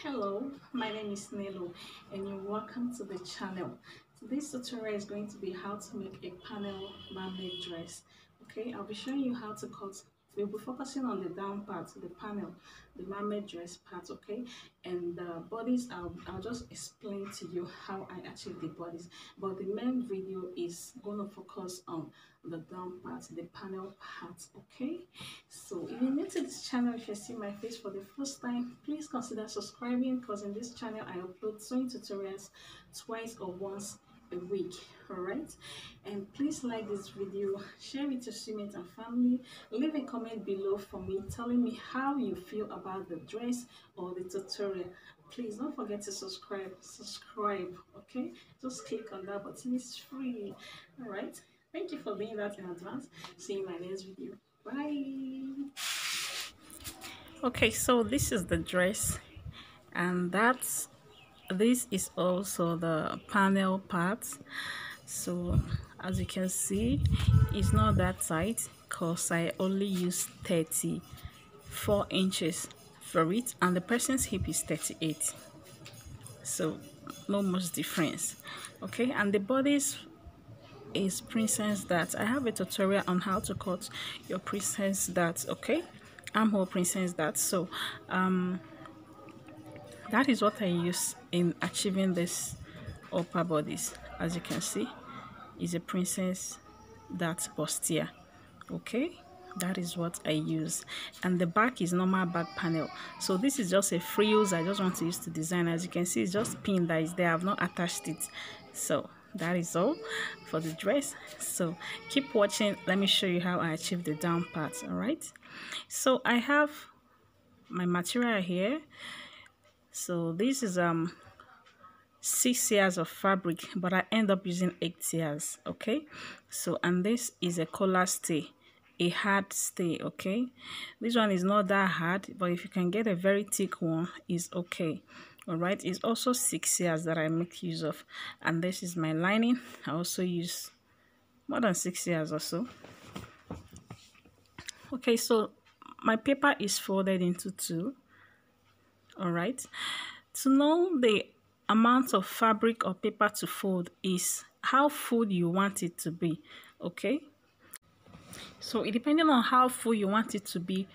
Hello, my name is Nelo and you're welcome to the channel. Today's tutorial is going to be how to make a panel mermaid dress. Okay, I'll be showing you how to cut. We'll be focusing on the down part, the panel, the mermaid dress part, okay? And the bodies, I'll just explain to you how I achieve the bodies. But the main video is going to focus on the down part, the panel part, okay? So if you're new to this channel, if you see my face for the first time, please consider subscribing because in this channel I upload sewing tutorials twice or once a week. All right, and please like this video, share it to teammates and family, leave a comment below for me telling me how you feel about the dress or the tutorial. Please don't forget to subscribe, okay? Just click on that button, it's free. All right, thank you for doing that in advance. See you in my next video. Bye. Okay, so this is the dress, and this is also the panel part. So as you can see, it's not that tight because I only use 34 inches for it, and the person's hip is 38, so no much difference. Okay, and the bodice is princess dart. I have a tutorial on how to cut your princess dart, okay, armhole princess dart. So that is what I use in achieving this upper bodice. As you can see, is a princess dart bustier, okay. That is what I use, and the back is normal back panel. So this is just a frills I just want to use to design. As you can see, it's just pin that is there. I've not attached it. So that is all for the dress. So keep watching. Let me show you how I achieve the down part. All right, so I have my material here. So this is 6 yards of fabric, but I end up using 8 yards, okay. So, and this is a collar stay, a hard stay, okay. This one is not that hard, but if you can get a very thick one, is okay. All right, it's also 6 yards that I make use of, and this is my lining. I also use more than 6 yards or so. Okay, so my paper is folded into two. All right, to know the amount of fabric or paper to fold is how full you want it to be, okay. So it depending on how full you want it to be,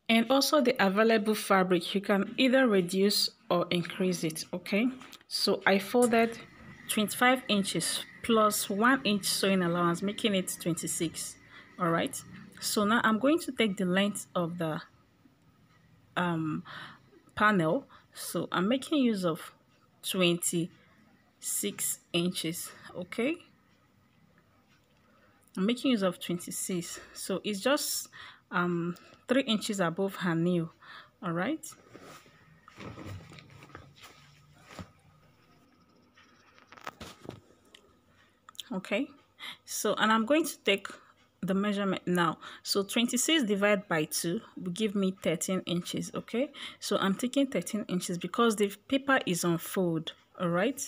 and also the available fabric, you can either reduce or increase it, okay. So I folded 25 inches plus 1 inch sewing allowance, making it 26. All right, so now I'm going to take the length of the panel. So I'm making use of 26 inches, okay. I'm making use of 26, so it's just 3 inches above her nail. All right, okay. So, and I'm going to take the measurement now. So 26 divided by 2 will give me 13 inches, okay. So I'm taking 13 inches because the paper is on fold. All right,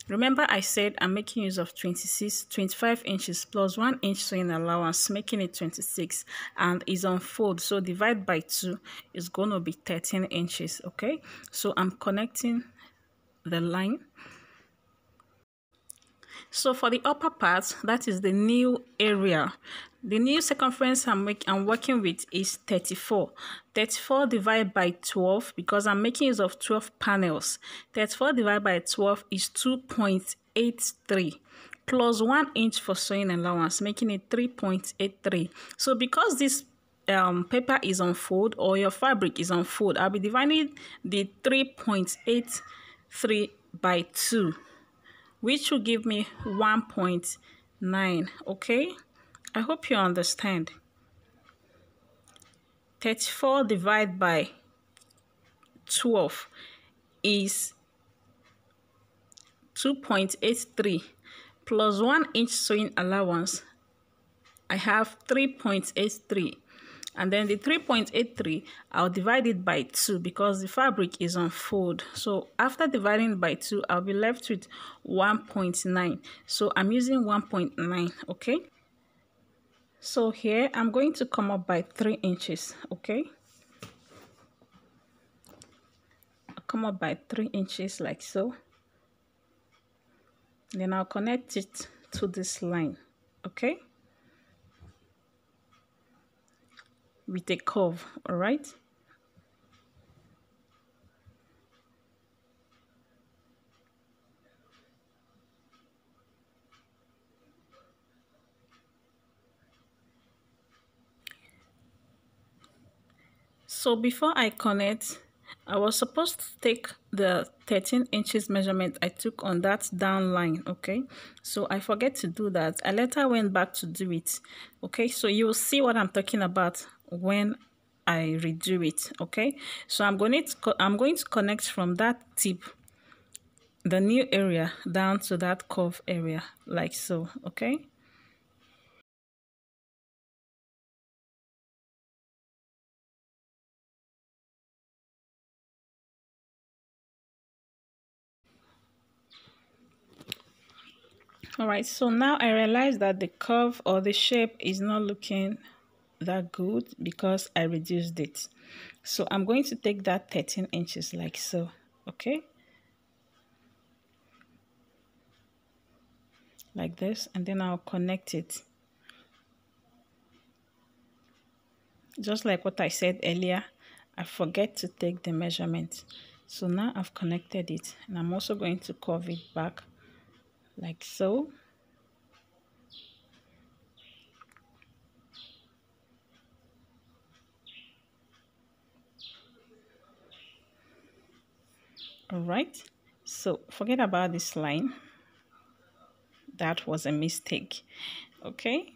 remember I said I'm making use of 25 inches plus 1 inch sewing allowance, making it 26, and is on fold, so divide by 2 is going to be 13 inches, okay. So I'm connecting the line. So for the upper part, that is the new area. The new circumference I'm working with is 34. 34 divided by 12, because I'm making use of 12 panels. 34 divided by 12 is 2.83 plus 1 inch for sewing allowance, making it 3.83. So because this paper is on fold, or your fabric is on fold, I'll be dividing the 3.83 by 2, which will give me 1.9, okay. I hope you understand. 34 divided by 12 is 2.83 plus 1 inch sewing allowance. I have 3.83, and then the 3.83 I'll divide it by 2 because the fabric is on fold. So after dividing by 2, I'll be left with 1.9. So I'm using 1.9, okay. So here I'm going to come up by 3 inches, okay. come up by 3 inches like so. Then I'll connect it to this line, okay, with a curve. All right. So before I connect, I was supposed to take the 13 inches measurement I took on that down line, okay? So I forget to do that. I later went back to do it, okay? So you'll see what I'm talking about when I redo it, okay? So I'm going to connect from that tip, the new area, down to that curve area, like so, okay? All right, so now I realize that the curve or the shape is not looking that good because I reduced it. So I'm going to take that 13 inches like so, okay? Like this, and then I'll connect it. Just like what I said earlier, I forget to take the measurement. So now I've connected it, and I'm also going to curve it back like so. All right, so forget about this line. That was a mistake, okay?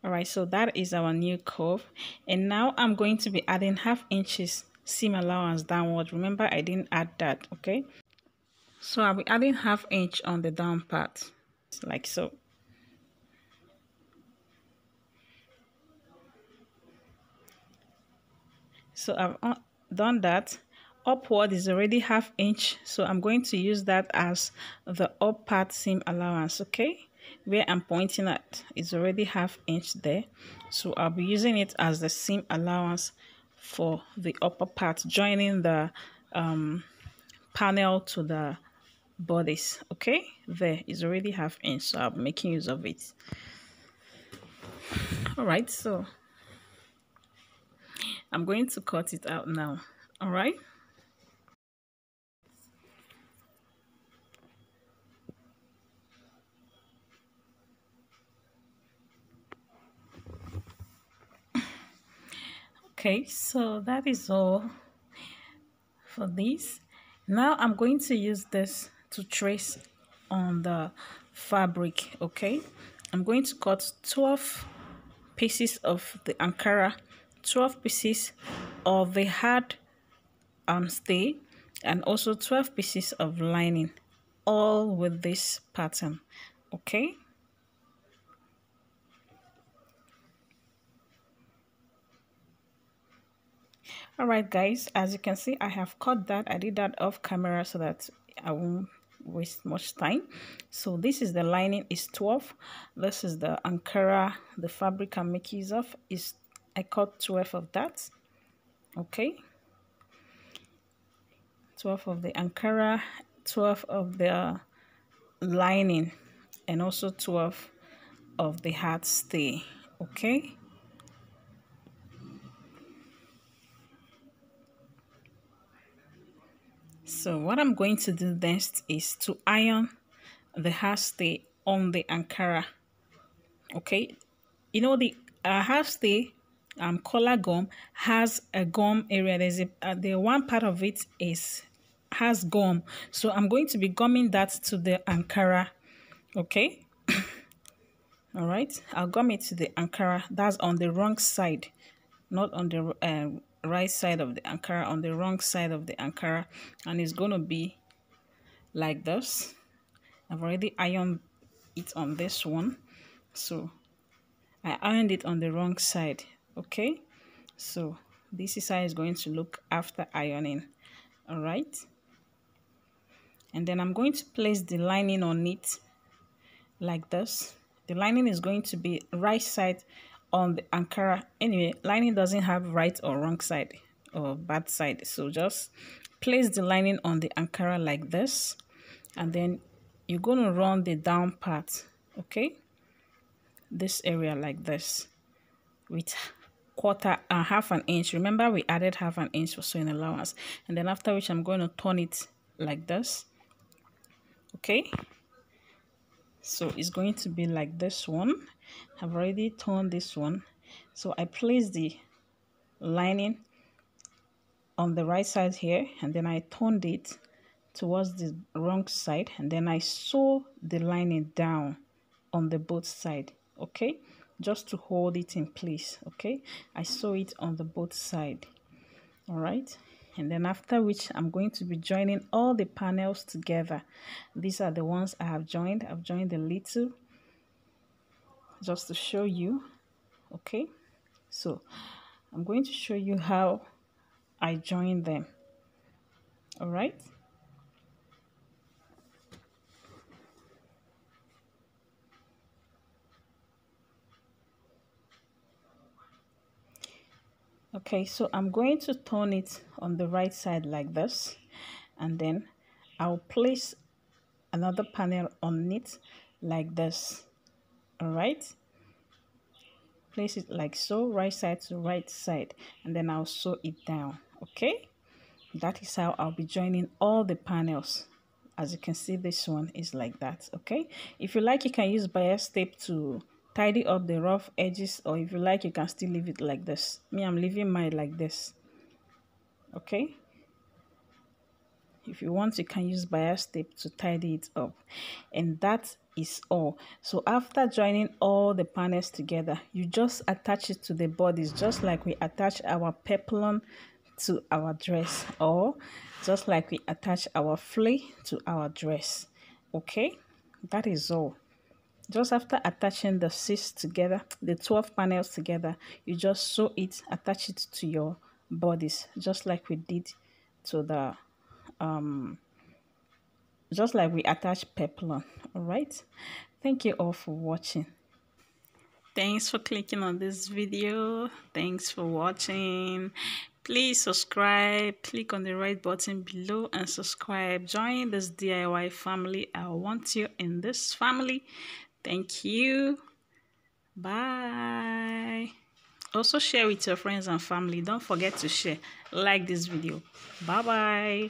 All right, so that is our new curve, and now I'm going to be adding ½ inches seam allowance downward. Remember, I didn't add that, okay? So I'll be adding ½ inch on the down part, like so. So I've done that. Upward is already ½ inch, so I'm going to use that as the up part seam allowance, okay? Where I'm pointing at is already ½ inch there, so I'll be using it as the seam allowance for the upper part, joining the panel to the bodice, okay? There is already ½ inch, so I'm making use of it. All right, so I'm going to cut it out now. All right. Okay, so that is all for this. Now I'm going to use this to trace on the fabric, okay? I'm going to cut 12 pieces of the ankara, 12 pieces of the hard stay, and also 12 pieces of lining, all with this pattern, okay? All right, guys, as you can see, I have cut that. I did that off camera so that I won't waste much time. So this is the lining, is 12. This is the ankara, the fabric I'm making use of, is I cut 12 of that, okay? 12 of the ankara, 12 of the lining, and also 12 of the hard stay, okay? So what I'm going to do next is to iron the half stay on the ankara, okay? You know, the half stay collar gum has a gum area. There's the one part of it has gum, so I'm going to be gumming that to the ankara, okay? All right, I'll gum it to the ankara. That's on the wrong side, not on the right side of the ankara, on the wrong side of the ankara, and it's going to be like this. I've already ironed it on this one, so I ironed it on the wrong side, okay? So this is how it's going to look after ironing, all right? And then I'm going to place the lining on it like this. The lining is going to be right side on the ankara. Anyway, lining doesn't have right or wrong side or bad side, so just place the lining on the ankara like this, and then you're going to run the down part, okay, this area like this, with half an inch. Remember, we added half an inch for sewing allowance, and then after which I'm going to turn it like this, okay. So it's going to be like this one. I've already turned this one, so I place the lining on the right side here, and then I turned it towards the wrong side, and then I sew the lining down on the both side, okay, just to hold it in place, okay. I sew it on the both side, all right. And then after which I'm going to be joining all the panels together. These are the ones I have joined. I've joined the little just to show you, okay. So I'm going to show you how I join them, all right. Okay, so I'm going to turn it on the right side like this, and then I'll place another panel on it like this, all right. Place it like so, right side to right side, and then I'll sew it down, okay. That is how I'll be joining all the panels. As you can see, this one is like that, okay. If you like, you can use bias tape to tidy up the rough edges, or if you like, you can still leave it like this. Me, I'm leaving mine like this, okay. If you want, you can use bias tape to tidy it up, and that is all. So after joining all the panels together, you just attach it to the bodice, just like we attach our peplum to our dress, or just like we attach our flea to our dress, okay. That is all. Just after attaching the 6 together, the 12 panels together, you just sew it, attach it to your bodice, just like we did to the just like we attach peplum. All right, thank you all for watching. Thanks for clicking on this video. Thanks for watching. Please subscribe, click on the right button below and subscribe. Join this DIY family. I want you in this family. Thank you. Bye. Also share with your friends and family. Don't forget to share. Like this video. Bye bye.